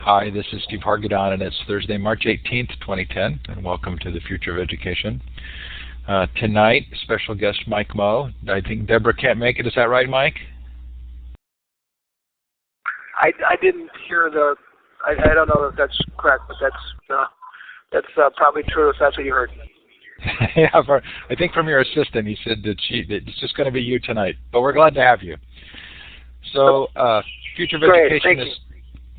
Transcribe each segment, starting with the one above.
Hi, this is Steve Hargadon, and it's Thursday, March 18th, 2010, and welcome to the Future of Education. Tonight, special guest Mike Moe. I think Deborah can't make it. Is that right, Mike? I didn't hear the. I don't know if that's correct, but that's probably true if that's what you heard. Yeah, I think from your assistant, he said that it's just going to be you tonight, but we're glad to have you. So, Future of Education is.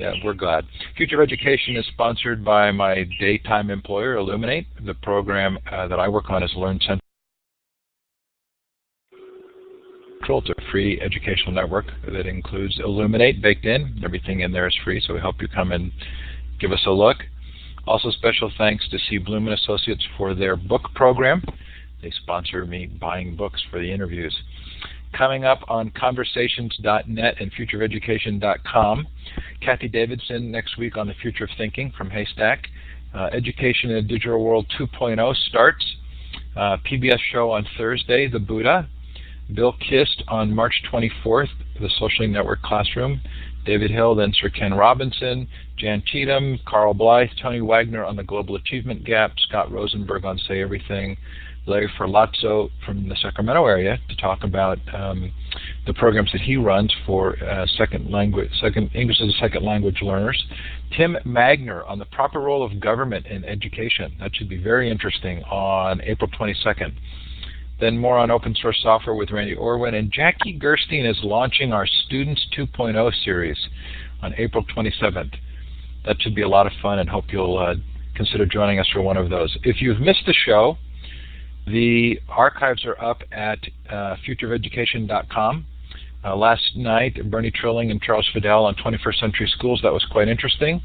Yeah, we're glad. Future of Education is sponsored by my daytime employer, Illuminate. The program that I work on is Learn Central. It's a free educational network that includes Illuminate baked in. Everything in there is free, so we hope you come and give us a look. Also, special thanks to C. Bloom & Associates for their book program. They sponsor me buying books for the interviews. Coming up on conversations.net and futureofeducation.com, Kathy Davidson next week on the Future of Thinking from Haystack. Education in a Digital World 2.0 starts. PBS show on Thursday, The Buddha. Bill Kist on March 24th, The Socially Networked Classroom. David Hill, then Sir Ken Robinson, Jan Cheatham, Carl Blythe, Tony Wagner on the Global Achievement Gap, Scott Rosenberg on Say Everything, Larry Ferlazzo from the Sacramento area to talk about the programs that he runs for English as a second language learners. Tim Magner on the proper role of government in education. That should be very interesting on April 22nd. Then more on open source software with Randy Orwin. And Jackie Gerstein is launching our Students 2.0 series on April 27th. That should be a lot of fun, and hope you'll consider joining us for one of those. If you've missed the show, the archives are up at futureofeducation.com. Last night, Bernie Trilling and Charles Fidel on 21st Century Schools. That was quite interesting.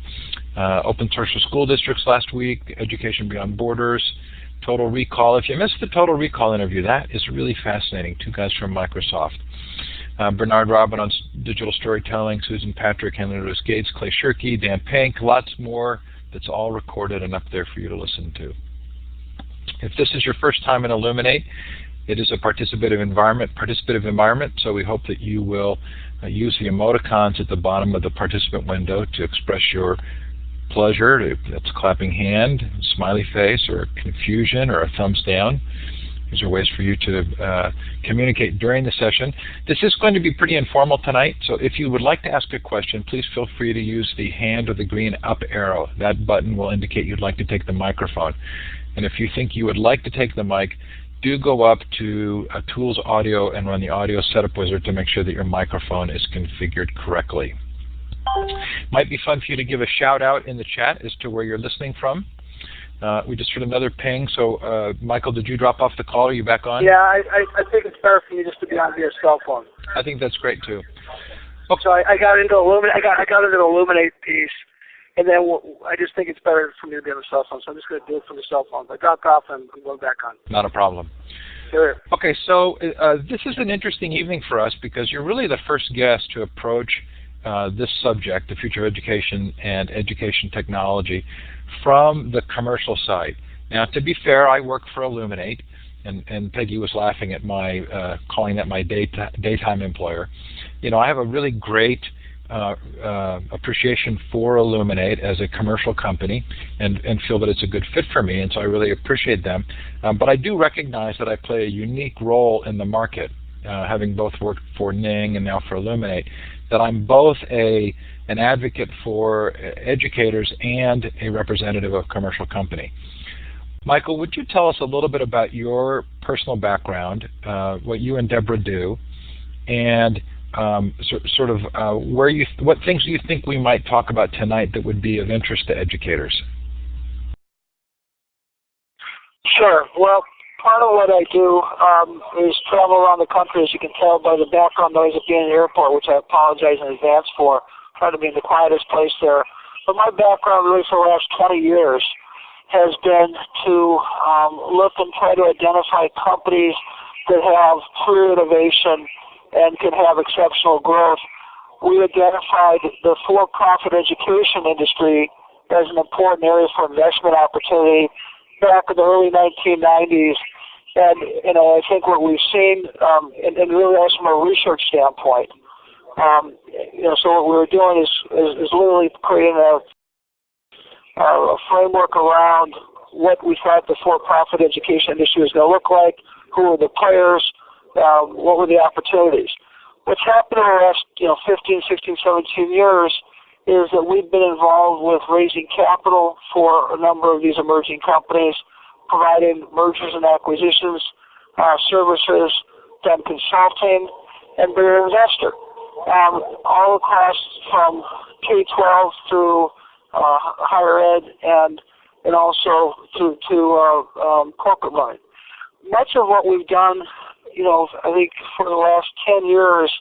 Open source for school districts last week, Education Beyond Borders, Total Recall. If you missed the Total Recall interview, that is really fascinating. Two guys from Microsoft. Bernard Robin on digital storytelling, Susan Patrick, Henry Louis Gates, Clay Shirky, Dan Pink, lots more. That's all recorded and up there for you to listen to. If this is your first time in Illuminate, it is a participative environment, so we hope that you will use the emoticons at the bottom of the participant window to express your pleasure. That's a clapping hand, smiley face, or confusion, or a thumbs down. These are ways for you to communicate during the session. This is going to be pretty informal tonight, so if you would like to ask a question, please feel free to use the hand or the green up arrow. That button will indicate you'd like to take the microphone. And if you think you would like to take the mic, do go up to Tools Audio and run the Audio Setup Wizard to make sure that your microphone is configured correctly. Might be fun for you to give a shout out in the chat as to where you're listening from. We just heard another ping, so Michael, did you drop off the call? Are you back on? Yeah, I think it's better for you just to be on via cell phone. I think that's great too. Okay. So I got into Illuminate. I got into the Illuminate piece, and then I just think it's better for me to be on the cell phone, so I'm just going to do it from the cell phone. But I dropped off and I'm going back on. Not a problem. Sure. Okay, so this is an interesting evening for us because you're really the first guest to approach this subject, the future of education and education technology, from the commercial side. Now, to be fair, I work for Illuminate, and Peggy was laughing at my calling that my daytime employer. You know, I have a really great appreciation for Illuminate as a commercial company, and feel that it's a good fit for me, and so I really appreciate them. But I do recognize that I play a unique role in the market, having both worked for Ning and now for Illuminate, that I'm both an advocate for educators and a representative of a commercial company. Michael, would you tell us a little bit about your personal background, what you and Deborah do, and what things do you think we might talk about tonight that would be of interest to educators? Sure. Well, part of what I do is travel around the country, as you can tell by the background noise of being in the airport, which I apologize in advance for, trying to be in the quietest place there. But my background really for the last 20 years has been to look and try to identify companies that have true innovation and can have exceptional growth. We identified the for-profit education industry as an important area for investment opportunity back in the early 1990s. And, you know, I think what we've seen, and really also from a research standpoint, so what we were doing is literally creating a framework around what we thought the for-profit education industry was going to look like, who were the players, what were the opportunities. What's happened in the last 15, 16, 17 years is that we've been involved with raising capital for a number of these emerging companies, providing mergers and acquisitions, services, done consulting, and being an investor. All across from K-12 through higher ed and also to corporate learning. Much of what we've done, I think for the last 10 years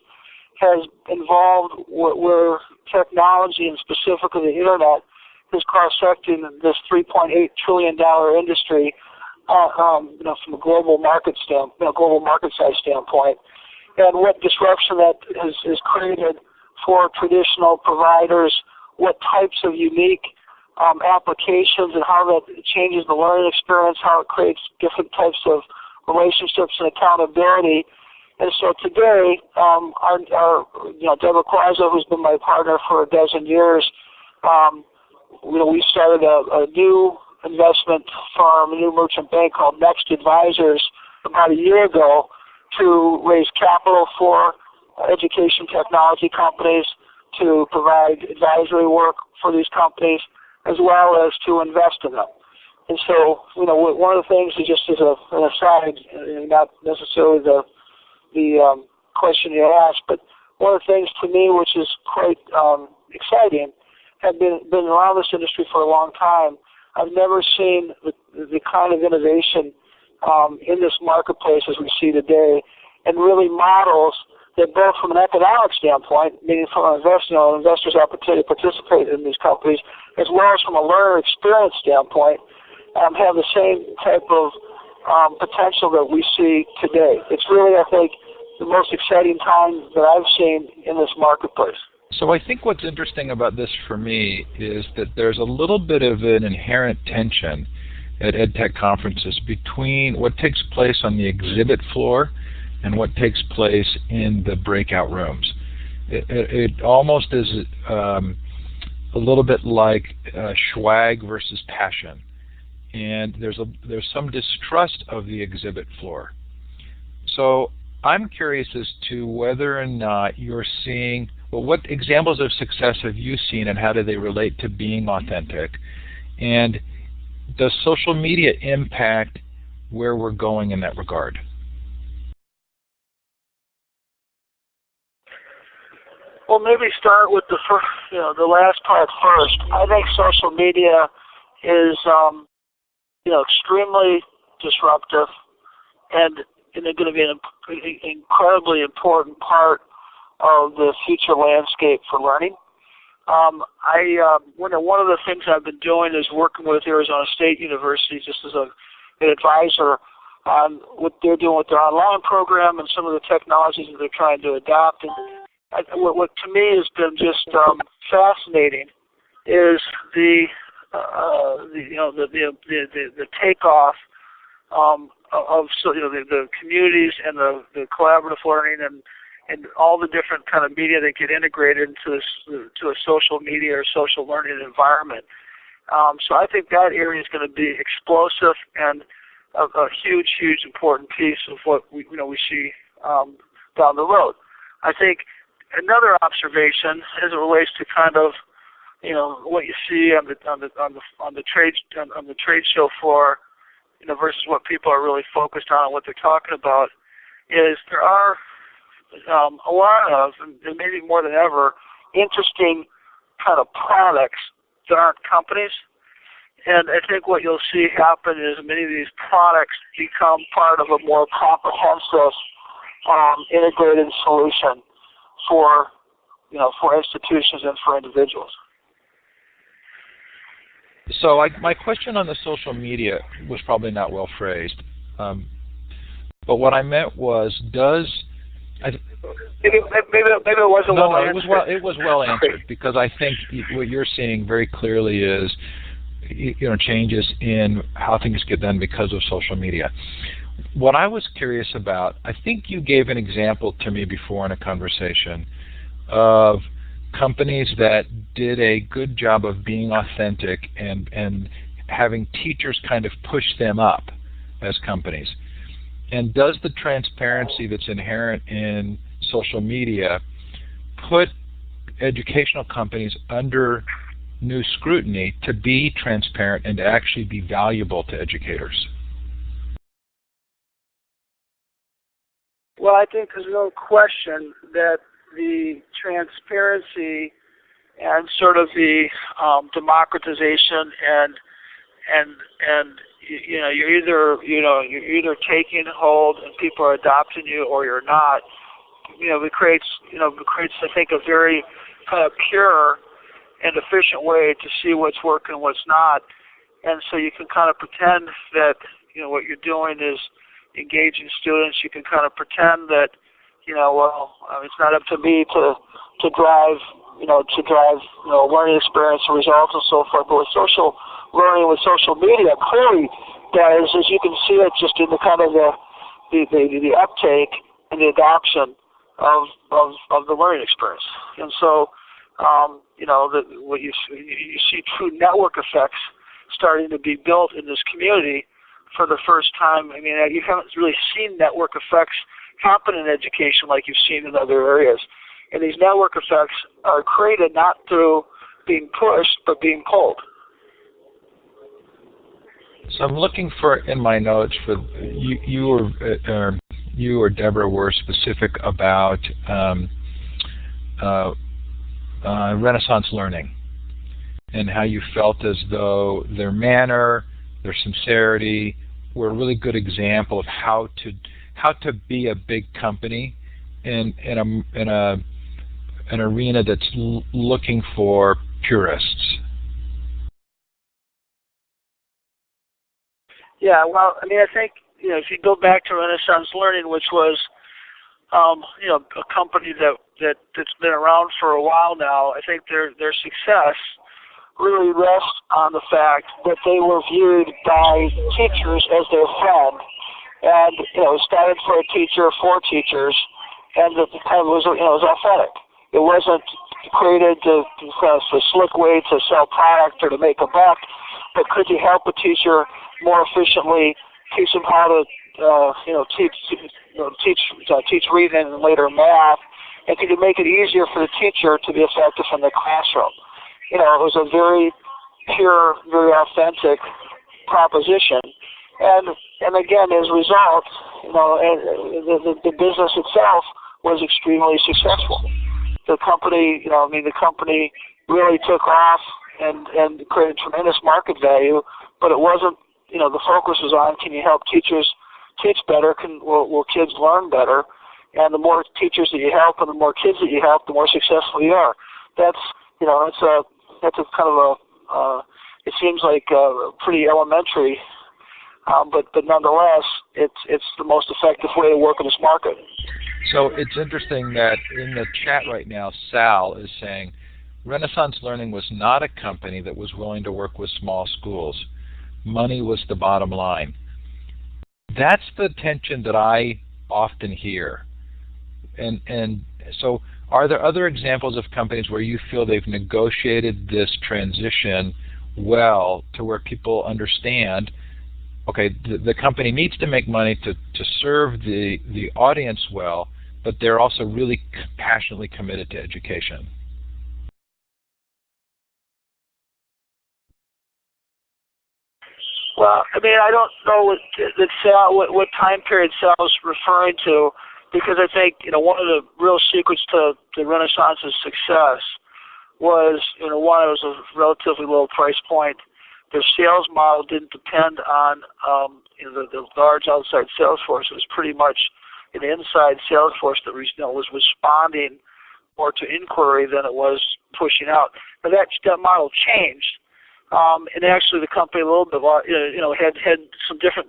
has involved where technology and specifically the internet is cross-secting this $3.8 trillion industry from a global market size standpoint, and what disruption that is created for traditional providers, what types of unique applications and how that changes the learning experience, how it creates different types of relationships and accountability. And so today, our Deborah Quazzo, who's been my partner for a dozen years, we started a new investment firm, a new merchant bank called Next Advisors about a year ago to raise capital for education technology companies, to provide advisory work for these companies, as well as to invest in them. And so, one of the things is just as an aside, not necessarily the question you asked, but one of the things to me which is quite exciting, have been around this industry for a long time. I've never seen the kind of innovation in this marketplace as we see today, and really models that both from an economic standpoint, meaning from an investor's opportunity to participate in these companies, as well as from a learner experience standpoint, have the same type of potential that we see today. It's really, I think, the most exciting time that I've seen in this marketplace. So I think what's interesting about this for me is that there's a little bit of an inherent tension at EdTech conferences between what takes place on the exhibit floor and what takes place in the breakout rooms. It almost is a little bit like swag versus passion, and there's some distrust of the exhibit floor. So I'm curious as to whether or not you're seeing, well, what examples of success have you seen, and how do they relate to being authentic? And does social media impact where we're going in that regard? Well, maybe start with the first, the last part first. I think social media is, extremely disruptive, and they're going to be an incredibly important part of the future landscape for learning. One of the things I've been doing is working with Arizona State University just as an advisor on what they're doing with their online program and some of the technologies that they're trying to adopt. And what to me has been just fascinating is the takeoff of the communities and the collaborative learning and all the different kind of media that get integrated into a social media or social learning environment. So I think that area is going to be explosive and a huge important piece of what we see down the road. I think another observation as it relates to kind of what you see on the trade show floor, versus what people are really focused on and what they're talking about, is there are a lot of, and maybe more than ever, interesting kind of products that aren't companies. And I think what you'll see happen is many of these products become part of a more comprehensive, integrated solution for institutions and for individuals. So my question on the social media was probably not well phrased, but what I meant was, maybe it wasn't well answered. It was well answered, because I think what you're seeing very clearly is changes in how things get done because of social media. What I was curious about, I think you gave an example to me before in a conversation of companies that did a good job of being authentic and having teachers kind of push them up as companies? And does the transparency that's inherent in social media put educational companies under new scrutiny to be transparent and to actually be valuable to educators? Well, I think there's no question that the transparency and sort of the democratization and you're either taking hold and people are adopting you or you're not. It creates I think a very kind of pure and efficient way to see what's working and what's not. And so you can kind of pretend that what you're doing is engaging students. You can kind of pretend that it's not up to me to drive learning experience and results and so forth. But with social learning, with social media, clearly does, as you can see it just in the kind of the uptake and the adoption of the learning experience. And so what you see true network effects starting to be built in this community for the first time. I mean, you haven't really seen network effects happen in education like you've seen in other areas. And these network effects are created not through being pushed, but being pulled. So I'm looking for, in my notes, for you or Deborah were specific about Renaissance Learning and how you felt as though their manner, their sincerity were a really good example of how to be a big company in an arena that's looking for purists. Yeah, well, I mean, I think if you go back to Renaissance Learning, which was a company that's been around for a while now, I think their success really rests on the fact that they were viewed by teachers as their friend, and started for a teacher for teachers, and it kind of was authentic. It wasn't created to a slick way to sell product or to make a buck, but could you help a teacher more efficiently, teach them how to teach reading and later math, and could you make it easier for the teacher to be effective in the classroom? It was a very pure, very authentic proposition, and again, as a result, the business itself was extremely successful. The company, the company really took off and created tremendous market value, but it wasn't, the focus was on, can you help teachers teach better? Will kids learn better? And the more teachers that you help and the more kids that you help, the more successful you are. That's a kind of it seems like pretty elementary, but nonetheless, it's the most effective way to work in this market. So it's interesting that in the chat right now, Sal is saying, Renaissance Learning was not a company that was willing to work with small schools. Money was the bottom line. That's the tension that I often hear. And so are there other examples of companies where you feel they've negotiated this transition well to where people understand, okay, the company needs to make money to serve the audience well, but they're also really passionately committed to education? Well, I mean, I don't know what time period Sal's referring to, because I think one of the real secrets to Renaissance's success was one, it was a relatively low price point. Their sales model didn't depend on the large outside sales force. It was pretty much an inside sales force that was responding more to inquiry than it was pushing out. Now that model changed. And actually, the company a little bit, had some different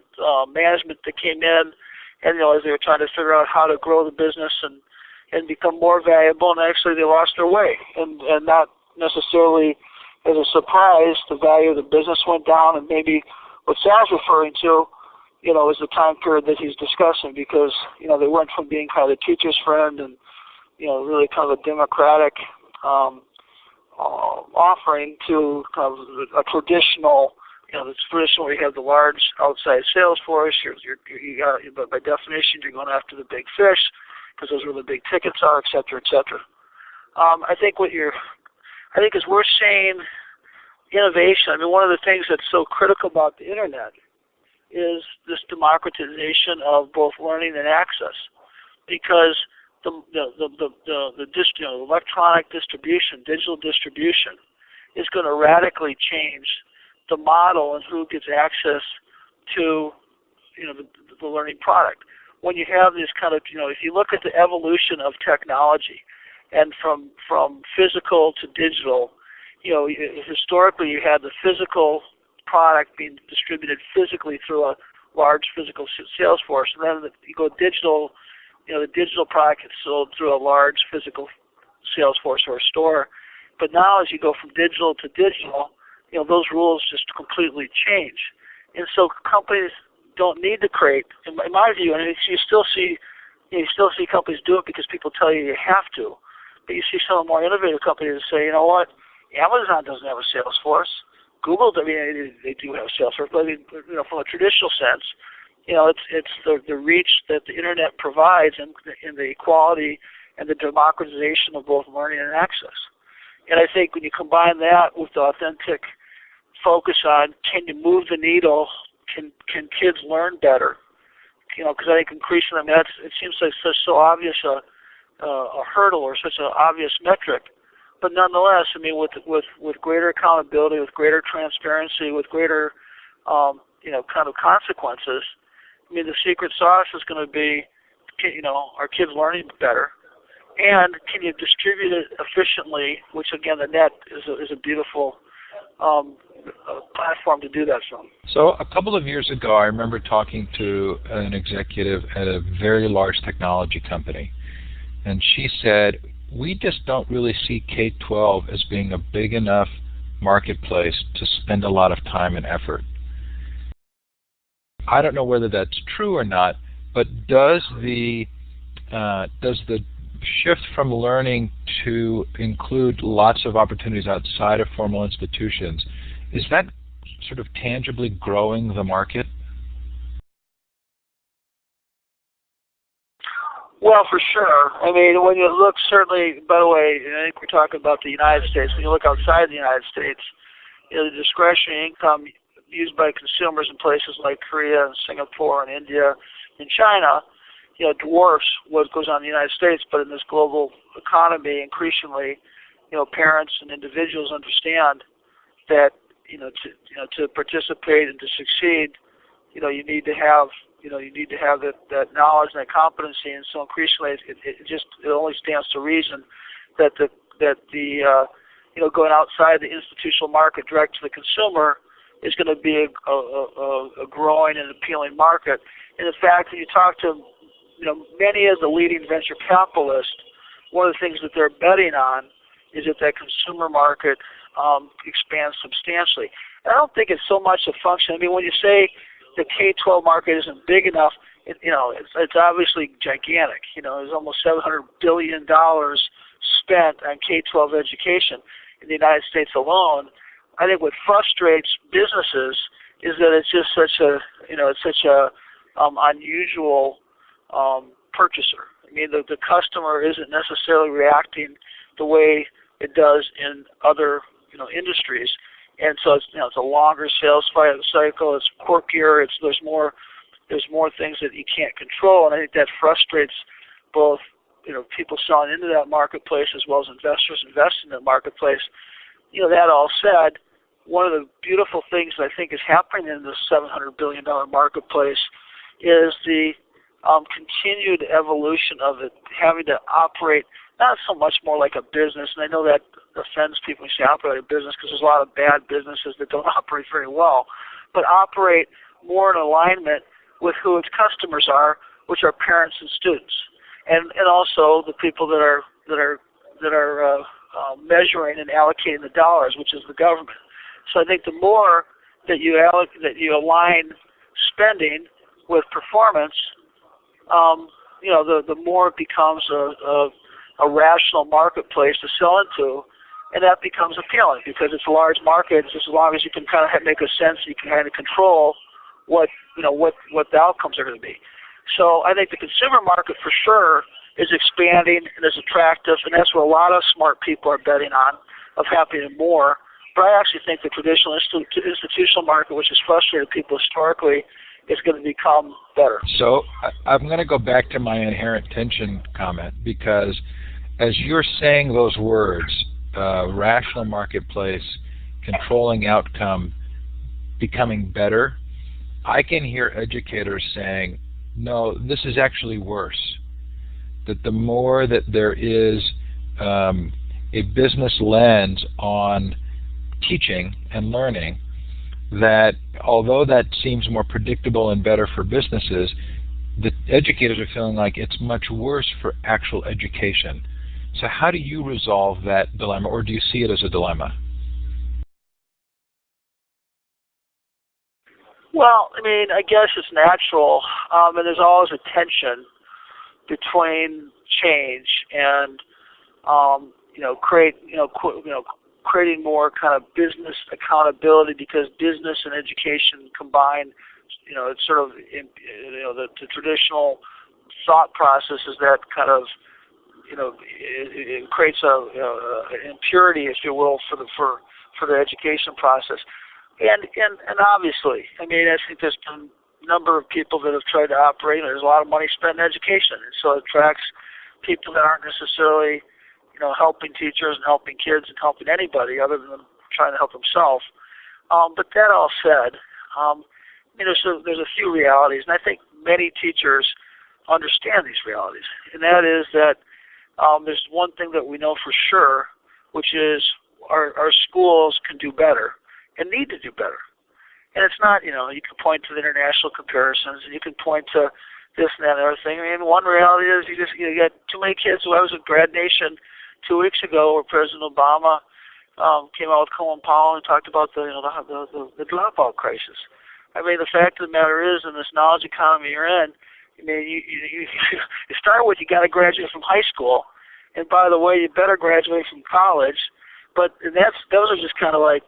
management that came in, and as they were trying to figure out how to grow the business and become more valuable, and actually they lost their way, and not necessarily as a surprise, the value of the business went down, and maybe what Sal's referring to, is the time period that he's discussing, because they went from being kind of the teacher's friend and really kind of a democratic offering to kind of a traditional, it's traditional where you have the large outside sales force. But by definition, you're going after the big fish because those are where the big tickets are, et cetera, et cetera. I think as we're seeing innovation, one of the things that's so critical about the internet is this democratization of both learning and access, because the electronic distribution, digital distribution, is going to radically change the model and who gets access to the learning product. When you have this kind of, if you look at the evolution of technology, and from physical to digital, historically you had the physical product being distributed physically through a large physical sales force, and then you go digital. The digital product is sold through a large physical sales force or a store. But now as you go from digital to digital, those rules just completely change. And so companies don't need to create, in my view, and you still see companies do it because people tell you have to. But you see some of the more innovative companies that say, you know what, Amazon doesn't have a sales force. Google, they do have a sales force, but from a traditional sense, it's the reach that the internet provides and the equality and the democratization of both learning and access. And I think when you combine that with the authentic focus on, can you move the needle? Can kids learn better? Because I think increasingly, it seems like such so obvious a hurdle or such an obvious metric. But nonetheless, with greater accountability, with greater transparency, with greater kind of consequences, the secret sauce is going to be, are kids learning better? And can you distribute it efficiently, which again, the net is a beautiful platform to do that from. So a couple of years ago, I remember talking to an executive at a very large technology company, and she said, we just don't really see K-12 as being a big enough marketplace to spend a lot of time and effort. I don't know whether that's true or not, but does the shift from learning to include lots of opportunities outside of formal institutions, is that sort of tangibly growing the market? Well, for sure. When you look, certainly, by the way, I think we're talking about the United States. When you look outside the United States, the discretionary income used by consumers in places like Korea and Singapore and India and China, dwarfs what goes on in the United States. But in this global economy, increasingly, parents and individuals understand that to participate and to succeed, you need to have that knowledge and that competency. And so increasingly, it only stands to reason that going outside the institutional market direct to the consumer is going to be a growing and appealing market. And in fact, when you talk to many of the leading venture capitalists, one of the things that they're betting on is that consumer market expands substantially. And I don't think it's so much a function. When you say the K-12 market isn't big enough, it's obviously gigantic. There's almost $700 billion spent on K-12 education in the United States alone. I think what frustrates businesses is that it's just such a unusual purchaser. The customer isn't necessarily reacting the way it does in other industries, and so it's a longer sales cycle. It's quirkier. There's more things that you can't control, and I think that frustrates both people selling into that marketplace as well as investors investing in that marketplace. That all said, one of the beautiful things that I think is happening in this $700 billion marketplace is the continued evolution of it having to operate not so much more like a business, and I know that offends people when you say operate a business because there's a lot of bad businesses that don't operate very well, but operate more in alignment with who its customers are, which are parents and students, and also the people that are measuring and allocating the dollars, which is the government. So I think the more that you align spending with performance, the more it becomes a rational marketplace to sell into, and that becomes appealing because it's a large market. Just as long as you can kind of make a sense, you can kind of control what the outcomes are going to be. So I think the consumer market for sure is expanding and is attractive, and that's what a lot of smart people are betting on, of happening more. But I actually think the traditional institutional market, which has frustrated people historically, is going to become better. So I'm going to go back to my inherent tension comment, because as you're saying those words, rational marketplace, controlling outcome, becoming better, I can hear educators saying, no, this is actually worse. That the more that there is a business lens on teaching and learning, that although that seems more predictable and better for businesses, the educators are feeling like it's much worse for actual education. So how do you resolve that dilemma, or do you see it as a dilemma? Well, I mean, I guess it's natural, and there's always a tension between change and creating more kind of business accountability, because business and education combine. It's sort of the traditional thought process is that kind of it creates an impurity, if you will, for the education process. And obviously, I mean, I think there's been a number of people that have tried to operate, and there's a lot of money spent in education, and so it attracts people that aren't necessarily, helping teachers and helping kids and helping anybody other than them trying to help themselves. But that all said, so there's a few realities, and I think many teachers understand these realities, and that is that there's one thing that we know for sure, which is our schools can do better and need to do better. And it's not, you can point to the international comparisons, and you can point to this and that and other thing. I mean, one reality is you got too many kids. I was at Grad Nation 2 weeks ago, where President Obama came out with Colin Powell and talked about the dropout crisis. I mean, the fact of the matter is, in this knowledge economy you're in, I mean, you start with, you got to graduate from high school, and by the way, you better graduate from college. But those are just kind of like,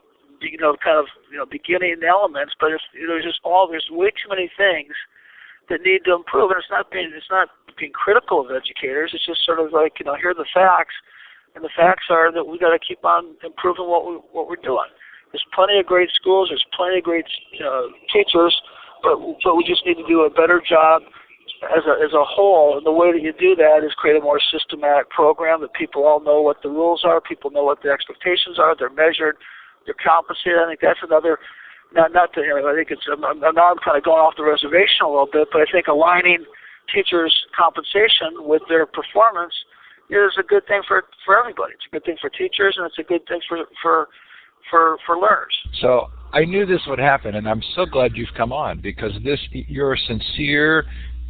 beginning elements. But there's way too many things that need to improve, and it's not being critical of educators. It's just sort of like, here are the facts, and the facts are that we got to keep on improving what we're doing. There's plenty of great schools, there's plenty of great teachers, but we just need to do a better job as a whole. And the way that you do that is create a more systematic program that people all know what the rules are, people know what the expectations are, they're measured, they're compensated. I think that's another. I think it's. Now I'm kind of going off the reservation a little bit, but I think aligning teachers' compensation with their performance is a good thing for everybody. It's a good thing for teachers, and it's a good thing for learners. So I knew this would happen, and I'm so glad you've come on, because you're sincere,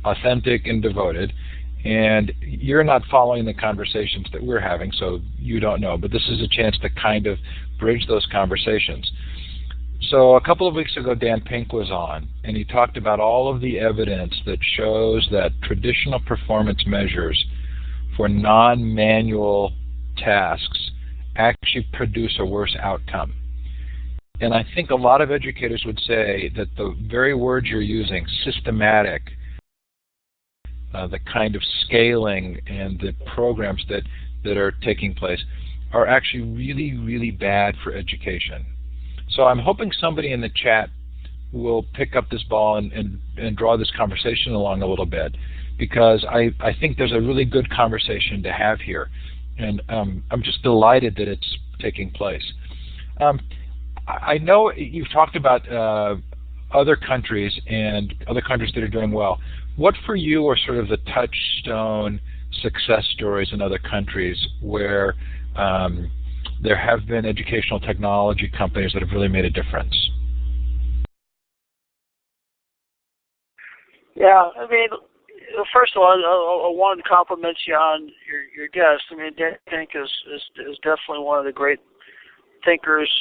authentic, and devoted, and you're not following the conversations that we're having, so you don't know. But this is a chance to kind of bridge those conversations. So a couple of weeks ago, Dan Pink was on, and he talked about all of the evidence that shows that traditional performance measures for non-manual tasks actually produce a worse outcome. And I think a lot of educators would say that the very words you're using, systematic, the kind of scaling and the programs that are taking place, are actually really, really bad for education. So I'm hoping somebody in the chat will pick up this ball and draw this conversation along a little bit, because I think there's a really good conversation to have here, and I'm just delighted that it's taking place. I know you've talked about other countries and other countries that are doing well. What for you are sort of the touchstone success stories in other countries where there have been educational technology companies that have really made a difference? Yeah, I mean, first of all, I wanted to compliment you on your guest. I mean, Dan Pink is definitely one of the great thinkers,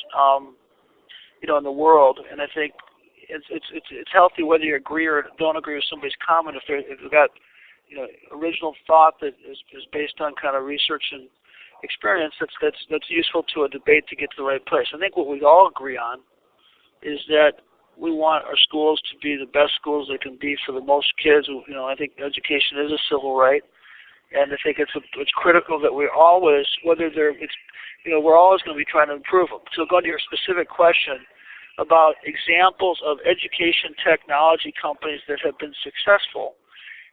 in the world, and I think it's healthy whether you agree or don't agree with somebody's comment. If they've got original thought that is based on kind of research and experience that's useful to a debate to get to the right place. I think what we all agree on is that we want our schools to be the best schools they can be for the most kids. I think education is a civil right, and I think it's critical that we always, we're always going to be trying to improve them. So going to your specific question about examples of education technology companies that have been successful,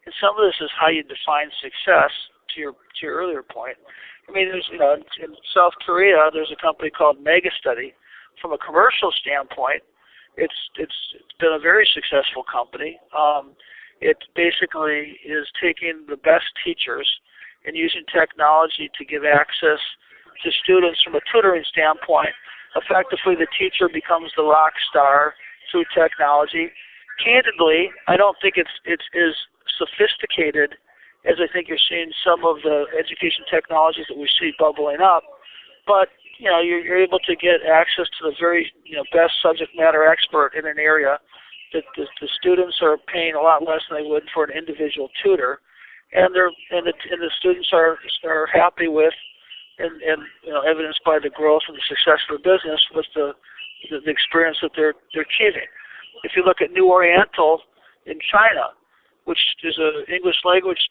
and some of this is how you define success. To your earlier point, I mean, there's in South Korea there's a company called MegaStudy. From a commercial standpoint, it's been a very successful company. It basically is taking the best teachers and using technology to give access to students from a tutoring standpoint. Effectively, the teacher becomes the rock star through technology. Candidly, I don't think it's as sophisticated as I think you're seeing some of the education technologies that we see bubbling up. But you're able to get access to the very best subject matter expert in an area that the students are paying a lot less than they would for an individual tutor, and the students are happy with, and evidenced by the growth and the success of the business with the experience that they're achieving. If you look at New Oriental in China, which is an English language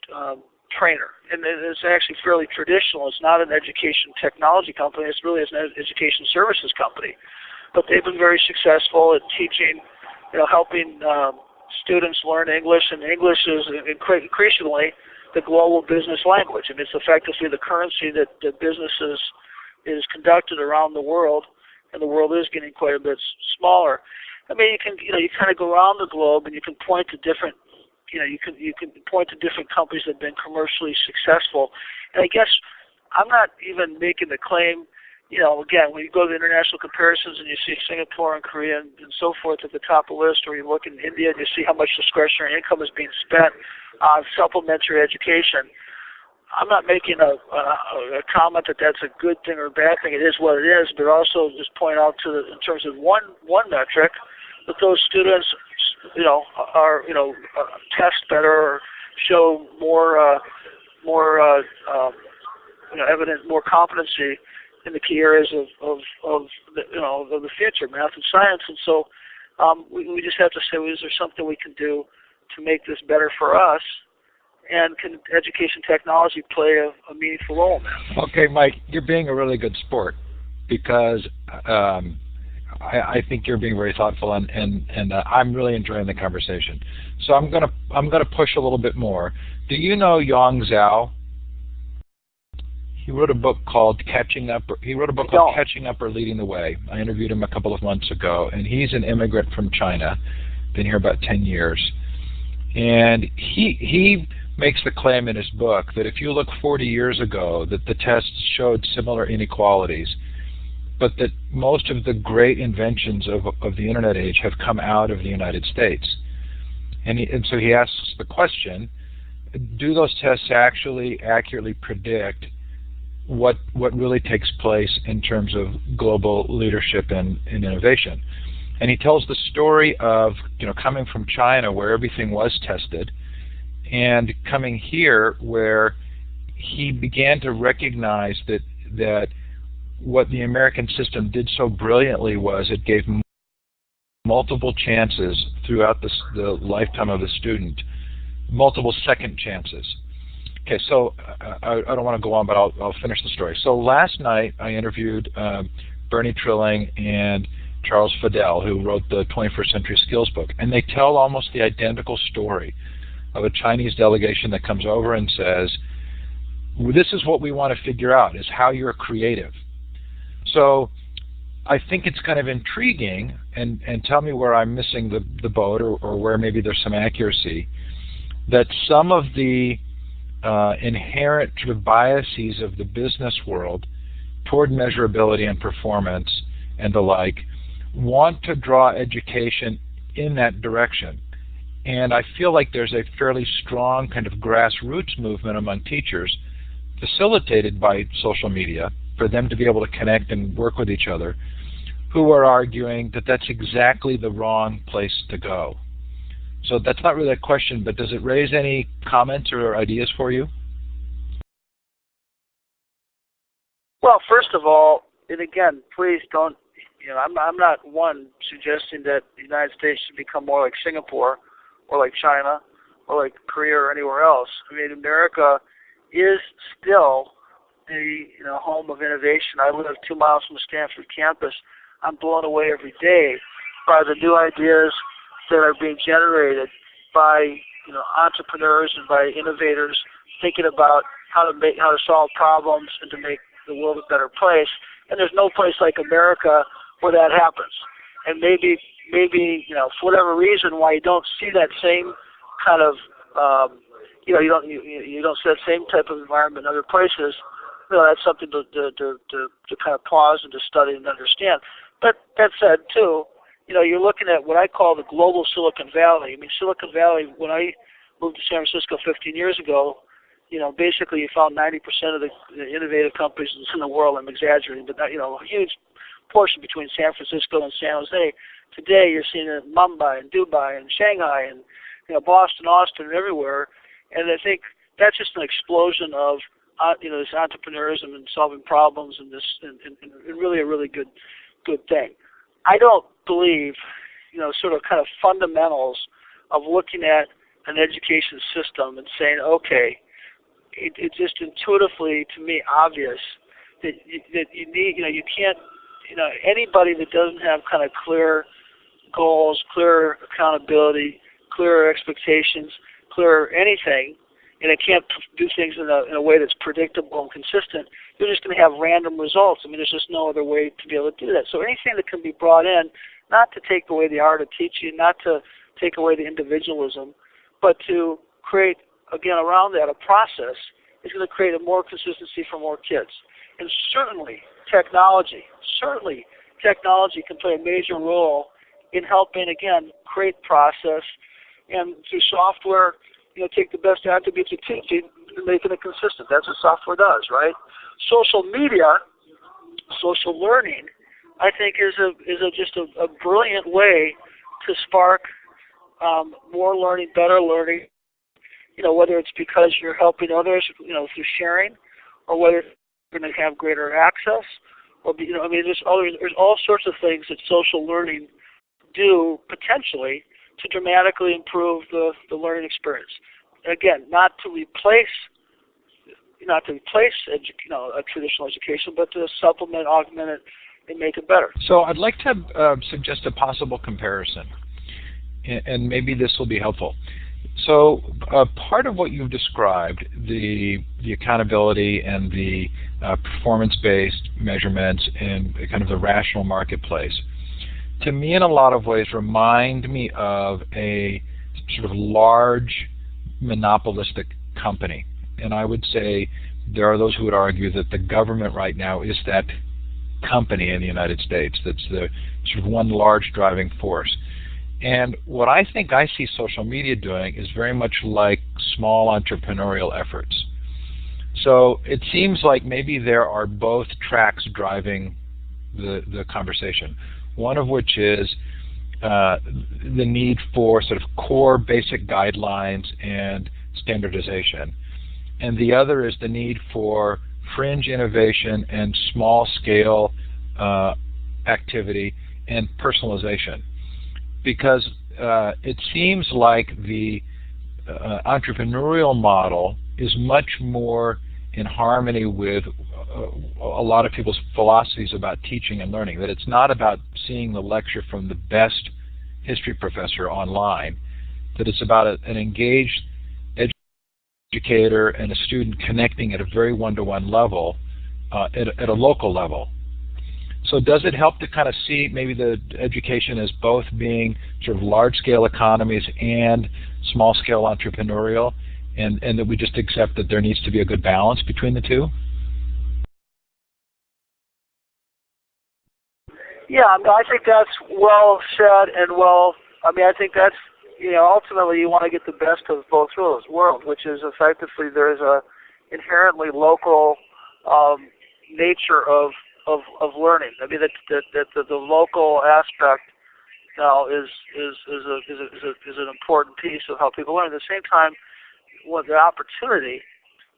trainer, and it's actually fairly traditional. It's not an education technology company. It's really an education services company. But they've been very successful at teaching, helping students learn English, and English is increasingly the global business language. And it's effectively the currency that business is conducted around the world, and the world is getting quite a bit smaller. I mean, you kind of go around the globe and you can point to different you can point to different companies that have been commercially successful. And I guess I'm not even making the claim, again, when you go to the international comparisons and you see Singapore and Korea and so forth at the top of the list, or you look in India and you see how much discretionary income is being spent on supplementary education, I'm not making a comment that that's a good thing or a bad thing. It is what it is, but also just point out in terms of one metric, that those students test better or show more evident, more competency in the key areas of the future, math and science. And so we just have to say, is there something we can do to make this better for us? And can education technology play a meaningful role in that? Okay, Mike, you're being a really good sport, because I think you're being very thoughtful, and I'm really enjoying the conversation. So I'm gonna push a little bit more. Do you know Yang Zhao? He wrote a book called Catching Up. Catching Up or Leading the Way. I interviewed him a couple of months ago, and he's an immigrant from China, been here about 10 years, and he makes the claim in his book that if you look 40 years ago, that the tests showed similar inequalities, but that most of the great inventions of the internet age have come out of the United States. And so he asks the question, do those tests actually accurately predict what really takes place in terms of global leadership and innovation? And he tells the story of coming from China, where everything was tested, and coming here, where he began to recognize that what the American system did so brilliantly was it gave multiple chances throughout the lifetime of the student, multiple second chances. Okay, so I don't want to go on, but I'll finish the story. So last night I interviewed Bernie Trilling and Charles Fidel, who wrote the 21st Century Skills book, and they tell almost the identical story of a Chinese delegation that comes over and says, this is what we want to figure out, is how you're creative. So I think it's kind of intriguing, and tell me where I'm missing the boat, or where maybe there's some accuracy, that some of the inherent sort of biases of the business world toward measurability and performance and the like want to draw education in that direction. And I feel like there's a fairly strong kind of grassroots movement among teachers, facilitated by social media, for them to be able to connect and work with each other, who are arguing that that's exactly the wrong place to go. So that's not really a question, but does it raise any comments or ideas for you? Well, first of all, and again, please don't, I'm not one suggesting that the United States should become more like Singapore or like China or like Korea or anywhere else. I mean, America is still the home of innovation. I live 2 miles from the Stanford campus. I'm blown away every day by the new ideas that are being generated by entrepreneurs and by innovators thinking about how to solve problems and to make the world a better place. And there's no place like America where that happens. And maybe for whatever reason why you don't see that same kind of you don't see that same type of environment in other places. That's something to kind of pause and to study and understand. But that said, too, you're looking at what I call the global Silicon Valley. I mean, Silicon Valley, when I moved to San Francisco 15 years ago, basically you found 90% of the innovative companies in the world. I'm exaggerating, but a huge portion between San Francisco and San Jose. Today you're seeing it in Mumbai and Dubai and Shanghai and Boston, Austin, and everywhere. And I think that's just an explosion of this entrepreneurism and solving problems and this and really a really good thing. I don't believe sort of kind of fundamentals of looking at an education system and saying, okay, it's just intuitively to me obvious that you need you can't anybody that doesn't have kind of clear goals, clear accountability, clear expectations, clear anything, and it can't do things in a way that's predictable and consistent, you're just going to have random results. I mean, there's just no other way to be able to do that. So anything that can be brought in, not to take away the art of teaching, not to take away the individualism, but to create, again, around that, a process is going to create a more consistency for more kids. And certainly technology can play a major role in helping, again, create process and through software, take the best attributes of teaching and making it consistent. That's what software does, right? Social media, social learning, I think is just a brilliant way to spark more learning, better learning. Whether it's because you're helping others, through sharing, or whether you're going to have greater access, or there's all sorts of things that social learning do potentially to dramatically improve the learning experience. Again, not to replace a traditional education, but to supplement, augment it, and make it better. So I'd like to suggest a possible comparison, and maybe this will be helpful. So part of what you've described, the accountability and the performance-based measurements and kind of the rational marketplace, to me in a lot of ways remind me of a sort of large monopolistic company. And I would say there are those who would argue that the government right now is that company in the United States that's the sort of one large driving force. And what I think I see social media doing is very much like small entrepreneurial efforts. So it seems like maybe there are both tracks driving the conversation. One of which is the need for sort of core basic guidelines and standardization. And the other is the need for fringe innovation and small-scale activity and personalization. Because it seems like the entrepreneurial model is much more in harmony with a lot of people's philosophies about teaching and learning, that it's not about seeing the lecture from the best history professor online, that it's about an engaged educator and a student connecting at a very one-to-one level at a local level. So does it help to kind of see maybe the education as both being sort of large-scale economies and small-scale entrepreneurial, and that we just accept that there needs to be a good balance between the two? Yeah, I think that's well said and I think that's, ultimately you want to get the best of both worlds, which is effectively there is a inherently local nature of learning. I mean, that the local aspect is an important piece of how people learn. At the same time, what the opportunity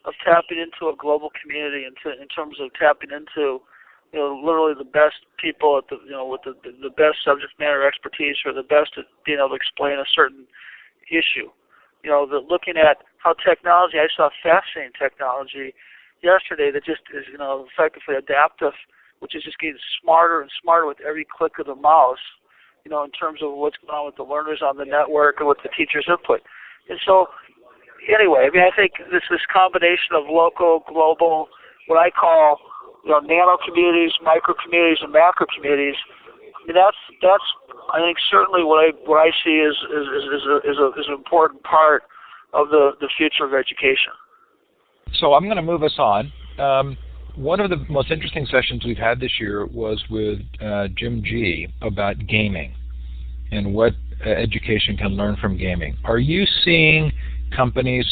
of tapping into a global community in terms of tapping into literally the best people at with the best subject matter expertise or the best at being able to explain a certain issue. Looking at how technology, I saw fascinating technology yesterday that just is effectively adaptive, which is just getting smarter and smarter with every click of the mouse. In terms of what's going on with the learners on the network and with the teacher's input. And so, anyway, I think this combination of local, global, what I call nano communities, micro communities, and macro communities. That's I think certainly what I see is an important part of the future of education. So I'm going to move us on. One of the most interesting sessions we've had this year was with Jim G. about gaming and what education can learn from gaming. Are you seeing companies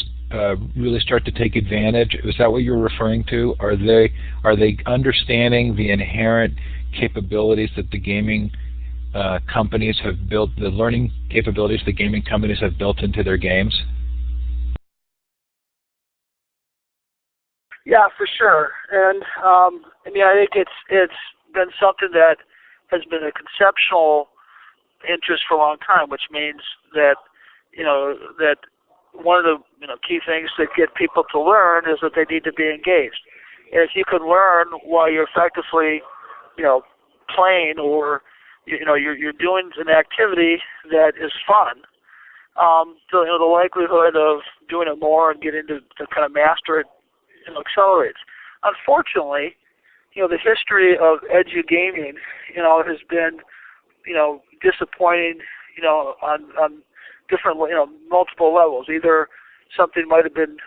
really start to take advantage? Is that what you're referring to? Are they understanding the inherent capabilities that the gaming companies have built, the learning capabilities the gaming companies have built into their games? Yeah, for sure. And I think it's been something that has been a conceptual interest for a long time, which means that that one of the key things that get people to learn is that they need to be engaged. And if you can learn while you're effectively playing or you're doing an activity that is fun, the likelihood of doing it more and getting to kind of master it accelerates. Unfortunately, the history of edu-gaming, has been, disappointing, on different, multiple levels. Either something might have been,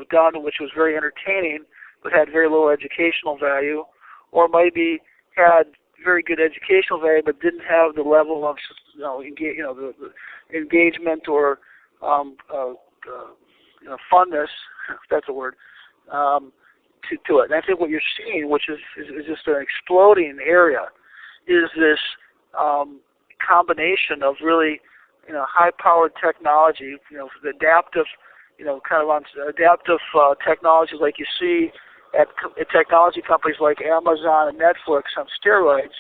done which was very entertaining but had very little educational value, or maybe had very good educational value but didn't have the level of, the engagement or, funness, if that's a word, to it. And I think what you're seeing, which is just an exploding area, is this combination of really, high-powered technology, the adaptive, adaptive technologies like you see at technology companies like Amazon and Netflix on steroids.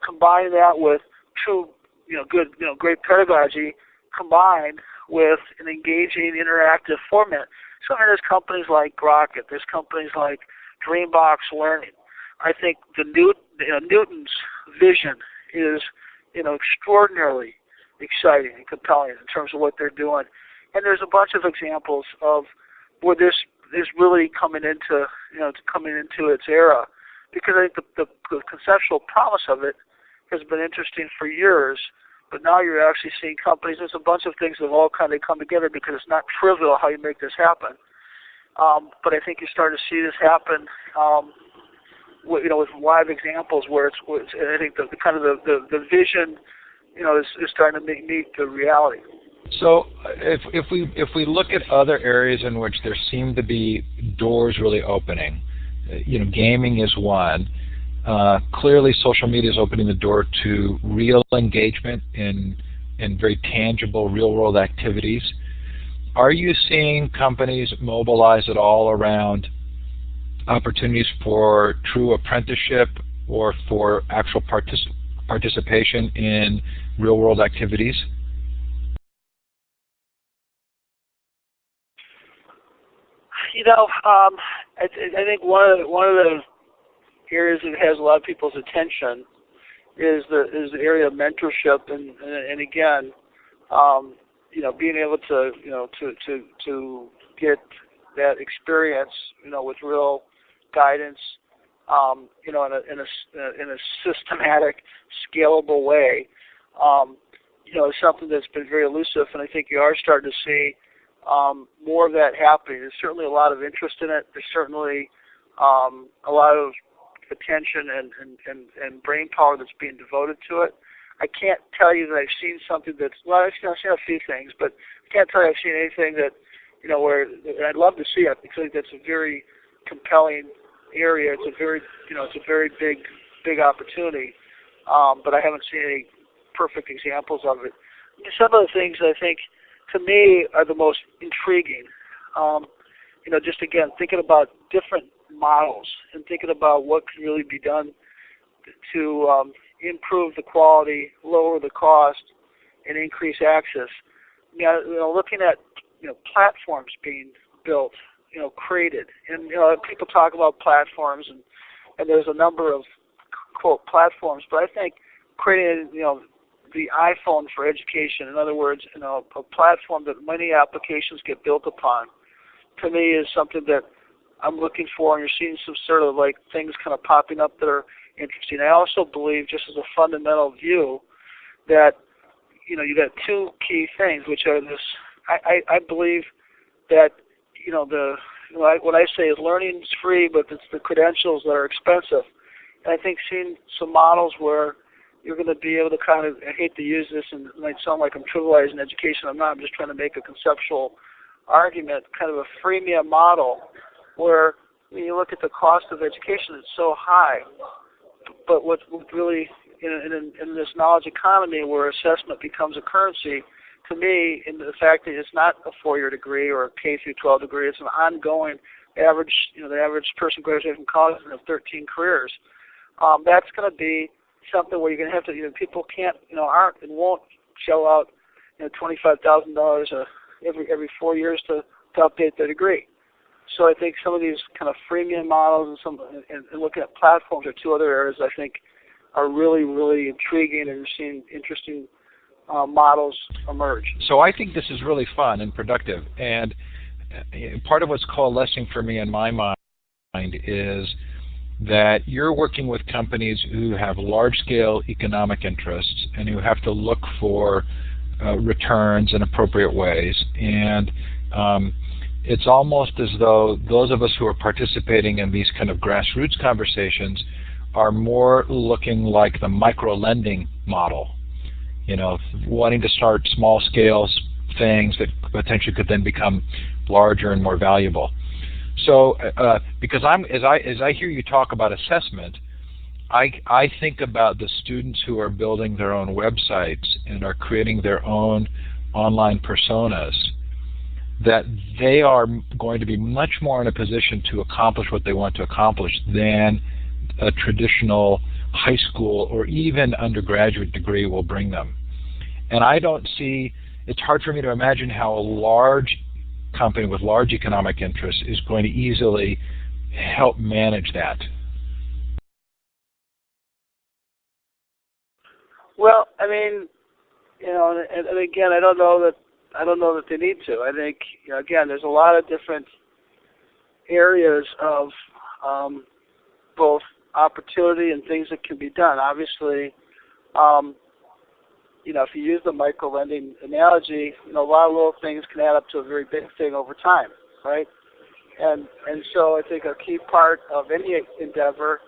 Combine that with true, great pedagogy, combined with an engaging, interactive format. So there's companies like Grocket, there's companies like Dreambox Learning. I think Newton's vision is, extraordinarily exciting and compelling in terms of what they're doing. And there's a bunch of examples of where this is really coming into its era, because I think the conceptual promise of it has been interesting for years. But now you're actually seeing companies, there's a bunch of things that have all kind of come together, because it's not trivial how you make this happen. But I think you're starting to see this happen, with live examples where I think the vision, is starting to meet the reality. So if we look at other areas in which there seem to be doors really opening, gaming is one. Clearly, social media is opening the door to real engagement in very tangible, real-world activities. Are you seeing companies mobilize at all around opportunities for true apprenticeship or for actual participation in real-world activities? I think one of the areas that has a lot of people's attention is the area of mentorship, and again, being able to get that experience, with real guidance, in a systematic, scalable way, is something that's been very elusive, and I think you are starting to see more of that happening. There's certainly a lot of interest in it. There's certainly a lot of attention and brain power that's being devoted to it. I can't tell you that I've seen something that's, I've seen a few things, but I can't tell you I've seen anything that, where, and I'd love to see it, because I think that's a very compelling area. It's a very, it's a very big opportunity. But I haven't seen any perfect examples of it. Some of the things I think, to me, are the most intriguing. Just again, thinking about different models and thinking about what can really be done to improve the quality, lower the cost, and increase access. Looking at platforms being built, created, and people talk about platforms, and there's a number of quote platforms, but I think creating the iPhone for education, in other words, a platform that many applications get built upon, to me is something that I'm looking for, and you're seeing some sort of like things kind of popping up that are interesting. I also believe, just as a fundamental view, that you got two key things, which are this. I believe that what I say is learning is free, but it's the credentials that are expensive. And I think seeing some models where you're going to be able to kind of, I hate to use this and it might sound like I'm trivializing education, I'm not, I'm just trying to make a conceptual argument, kind of a freemium model where when you look at the cost of education, it's so high. But what really, in this knowledge economy where assessment becomes a currency, to me, in the fact that it's not a 4-year degree or a K through 12 degree, it's an ongoing average, the average person graduating from college and have 13 careers. That's going to be something where you're going to have to, people can't, aren't and won't shell out, $25,000 every 4 years to update their degree. So I think some of these kind of freemium models and looking at platforms are two other areas I think are really, really intriguing, and we're seeing interesting models emerge. So I think this is really fun and productive, and part of what's coalescing for me in my mind is that you're working with companies who have large-scale economic interests and who have to look for returns in appropriate ways. And it's almost as though those of us who are participating in these kind of grassroots conversations are more looking like the micro-lending model, wanting to start small-scale things that potentially could then become larger and more valuable. So, because as I hear you talk about assessment, I think about the students who are building their own websites and are creating their own online personas, that they are going to be much more in a position to accomplish what they want to accomplish than a traditional high school or even undergraduate degree will bring them. And I don't see, it's hard for me to imagine how a large company with large economic interests is going to easily help manage that. Well, I mean, and again, I don't know that they need to. I think, again, there's a lot of different areas of both opportunity and things that can be done. Obviously, if you use the micro-lending analogy, a lot of little things can add up to a very big thing over time, right? And so I think a key part of any endeavor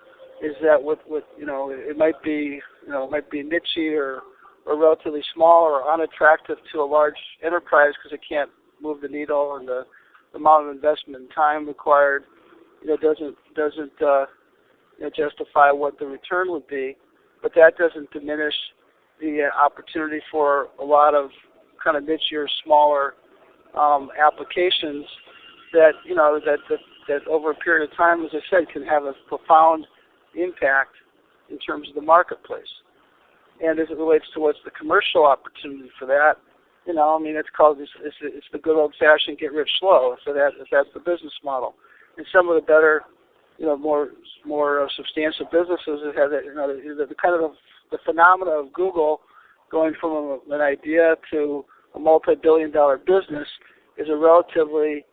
is that it might be niche or relatively small or unattractive to a large enterprise because it can't move the needle, and the amount of investment and time required doesn't justify what the return would be. But that doesn't diminish the opportunity for a lot of kind of niche or smaller applications that that over a period of time, as I said, can have a profound impact in terms of the marketplace. And as it relates to what's the commercial opportunity for that, it's called it's the good old-fashioned get rich slow. So that's the business model. And some of the better, more substantial businesses that have the kind of the phenomena of Google going from an idea to a multi-billion-dollar business is a relatively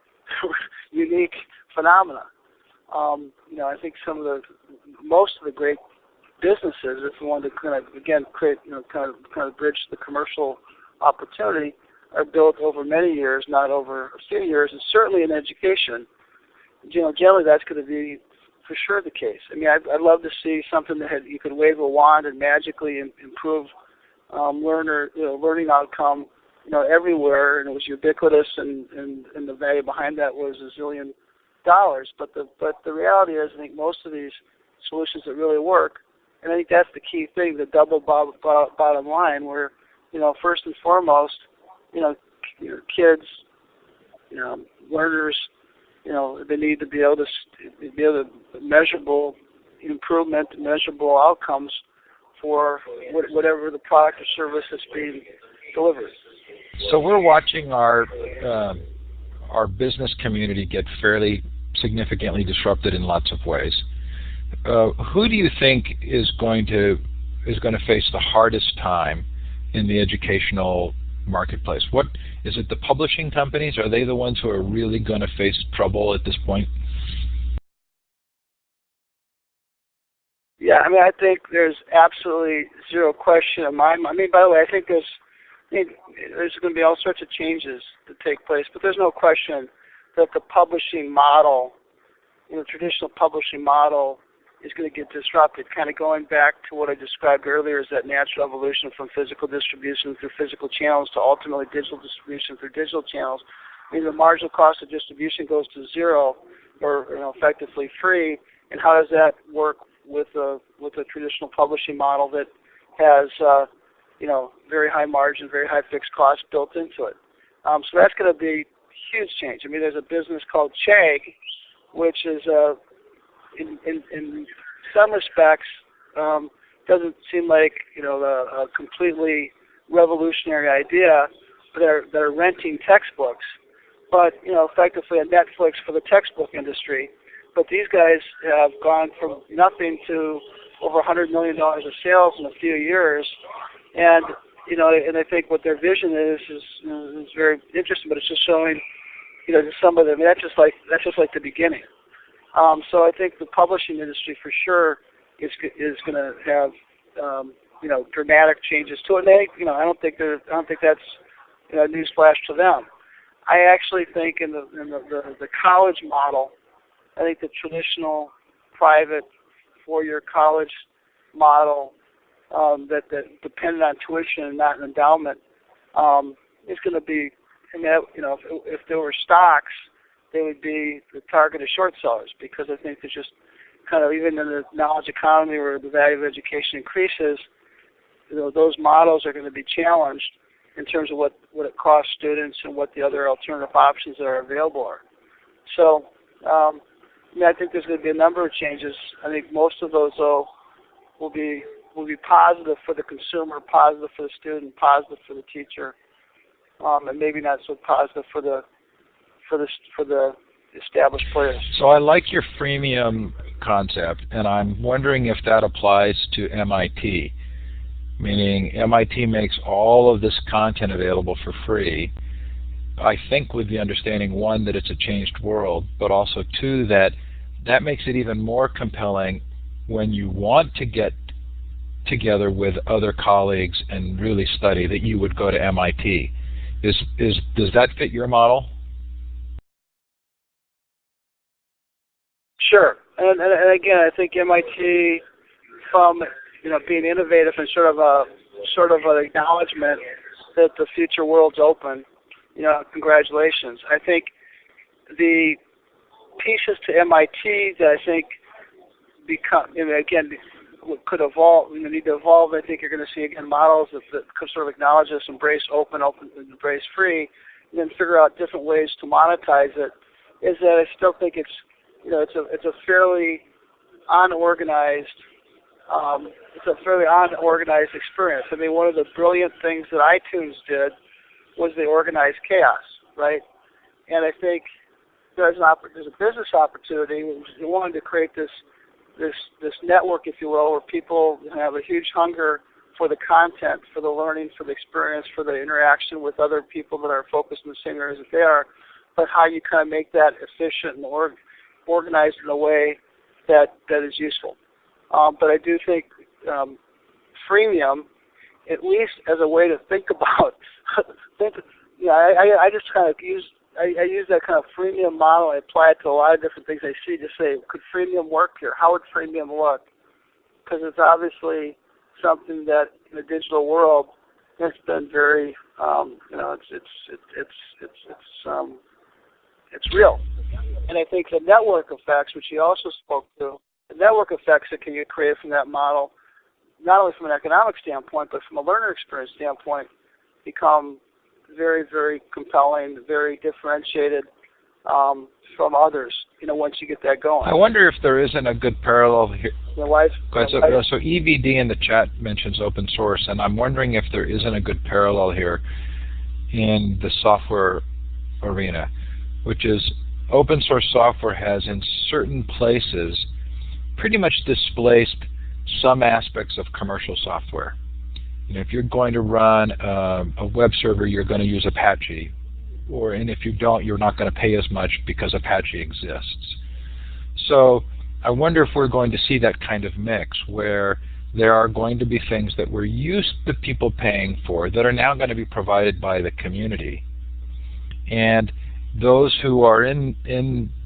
unique phenomena. I think most of the great businesses, if you want to kind of again create, kind of bridge the commercial opportunity, are built over many years, not over a few years, and certainly in education. Generally that's going to be for sure the case. I'd love to see something that you could wave a wand and magically improve learning outcome, everywhere, and it was ubiquitous, and the value behind that was $1 zillion. But the reality is, I think most of these solutions that really work And I think that's the key thing, the double bottom line, where, first and foremost, kids, learners, they need to be able to measurable improvement, measurable outcomes for whatever the product or service that's being delivered. So we're watching our business community get fairly significantly disrupted in lots of ways. Who do you think is going to face the hardest time in the educational marketplace? What is it? The publishing companies, are they the ones who are really going to face trouble at this point? Yeah, I think there's absolutely zero question in my mind. By the way, I think there's going to be all sorts of changes to take place, but there's no question that the publishing model, traditional publishing model, is going to get disrupted. Kind of going back to what I described earlier, is that natural evolution from physical distribution through physical channels to ultimately digital distribution through digital channels. The marginal cost of distribution goes to zero, or effectively free. And how does that work with a traditional publishing model that has very high margin, very high fixed costs built into it? So that's going to be huge change. There's a business called Chegg, which is in some respects doesn't seem like a completely revolutionary idea, but they're renting textbooks, but effectively a Netflix for the textbook industry. But these guys have gone from nothing to over $100 million of sales in a few years, and and I think what their vision is very interesting. But it's just showing, to some of them, that's just like the beginning. So I think the publishing industry for sure is going to have dramatic changes to it. And I don't think that's a newsflash to them. I actually think in the college model, I think the traditional private 4-year college model that depended on tuition and not an endowment is going to be. If there were stocks, they would be the target of short sellers, because I think there's just kind of, even in the knowledge economy where the value of education increases, those models are going to be challenged in terms of what it costs students and what the other alternative options that are available are. So I think there's going to be a number of changes. I think most of those, though, will be positive for the consumer, positive for the student, positive for the teacher, and maybe not so positive for the established players. So I like your freemium concept, and I'm wondering if that applies to MIT, meaning MIT makes all of this content available for free, I think with the understanding, one, that it's a changed world, but also, two, that makes it even more compelling when you want to get together with other colleagues and really study, that you would go to MIT. Does that fit your model? Sure, and again, I think MIT, from being innovative and sort of an acknowledgement that the future world's open. Congratulations. I think the pieces to MIT that I think could evolve, need to evolve. I think you're going to see again models that could sort of acknowledge this, embrace open, embrace free, and then figure out different ways to monetize it. Is that I still think it's a fairly unorganized experience. One of the brilliant things that iTunes did was they organized chaos, right? And I think there's a business opportunity. We wanted to create this network, if you will, where people have a huge hunger for the content, for the learning, for the experience, for the interaction with other people that are focused in the same areas that they are, but how you kind of make that efficient and organized in a way that is useful. But I do think freemium, at least as a way to think about, I just kind of use that kind of freemium model. I apply it to a lot of different things I see to say, could freemium work here? How would freemium look? Because it's obviously something that in the digital world has been very, it's real. And I think the network effects, which he also spoke to, the network effects that can get created from that model not only from an economic standpoint, but from a learner experience standpoint, become very, very compelling, very differentiated from others, once you get that going. I wonder if there isn't a good parallel here. So EVD in the chat mentions open source, and I'm wondering if there isn't a good parallel here in the software arena, which is open source software has in certain places pretty much displaced some aspects of commercial software. If you're going to run a web server, you're going to use Apache, and if you don't, you're not going to pay as much because Apache exists. So I wonder if we're going to see that kind of mix where there are going to be things that we're used to people paying for that are now going to be provided by the community. And those who are in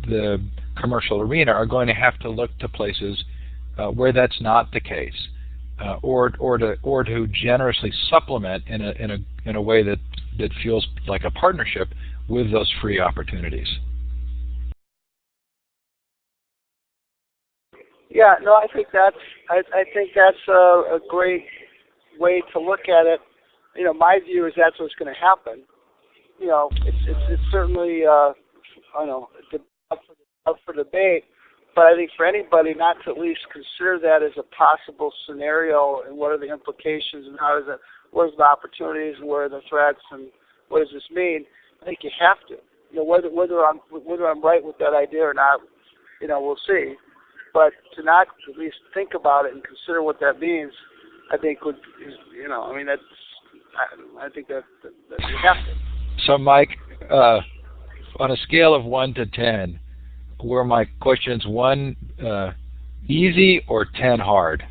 the commercial arena are going to have to look to places where that's not the case, or to generously supplement in a way that feels like a partnership with those free opportunities. Yeah, no, I think that's a great way to look at it. My view is that's what's going to happen. It's certainly up for debate, but I think for anybody not to at least consider that as a possible scenario, and what are the implications, and what are the opportunities, and where are the threats, and what does this mean? I think you have to. Whether I'm right with that idea or not, we'll see. But to not at least think about it and consider what that means, I think I think that you have to. So, Mike, on a scale of 1 to 10, were my questions 1 easy or 10 hard?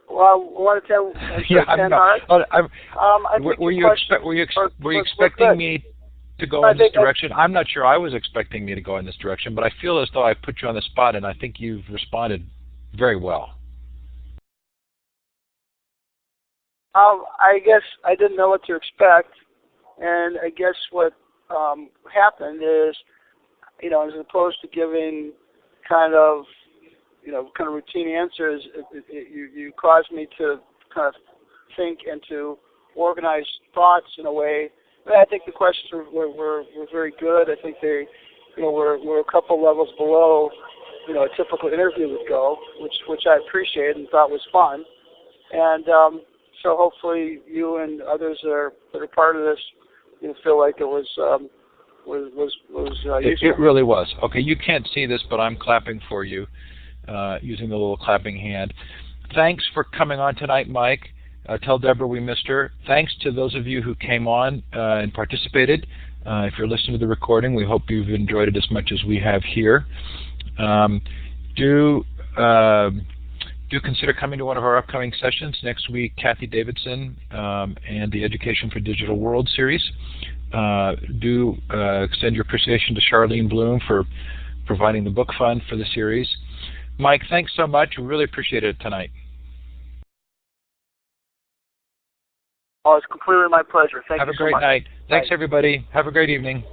Well, 1 to 10, yeah, 10 hard. Were you expecting me to go in this direction? I'm not sure I was expecting me to go in this direction, but I feel as though I put you on the spot, and I think you've responded very well. I guess I didn't know what to expect, and I guess what happened is, as opposed to giving kind of routine answers, you caused me to kind of think and to organize thoughts in a way. I think the questions were very good. I think they, were a couple levels below, a typical interview would go, which I appreciated and thought was fun. And so hopefully you and others that are part of this, feel like it was useful. It really was. Okay, you can't see this, but I'm clapping for you using the little clapping hand. Thanks for coming on tonight, Mike. Tell Deborah we missed her. Thanks to those of you who came on and participated. If you're listening to the recording, we hope you've enjoyed it as much as we have here. Do consider coming to one of our upcoming sessions. Next week, Kathy Davidson and the Education for Digital World series. Do extend your appreciation to Charlene Bloom for providing the book fund for the series. Mike, thanks so much. We really appreciate it tonight. Oh, it's completely my pleasure. Thank you so much. Have a great night. Thanks, everybody. Have a great evening.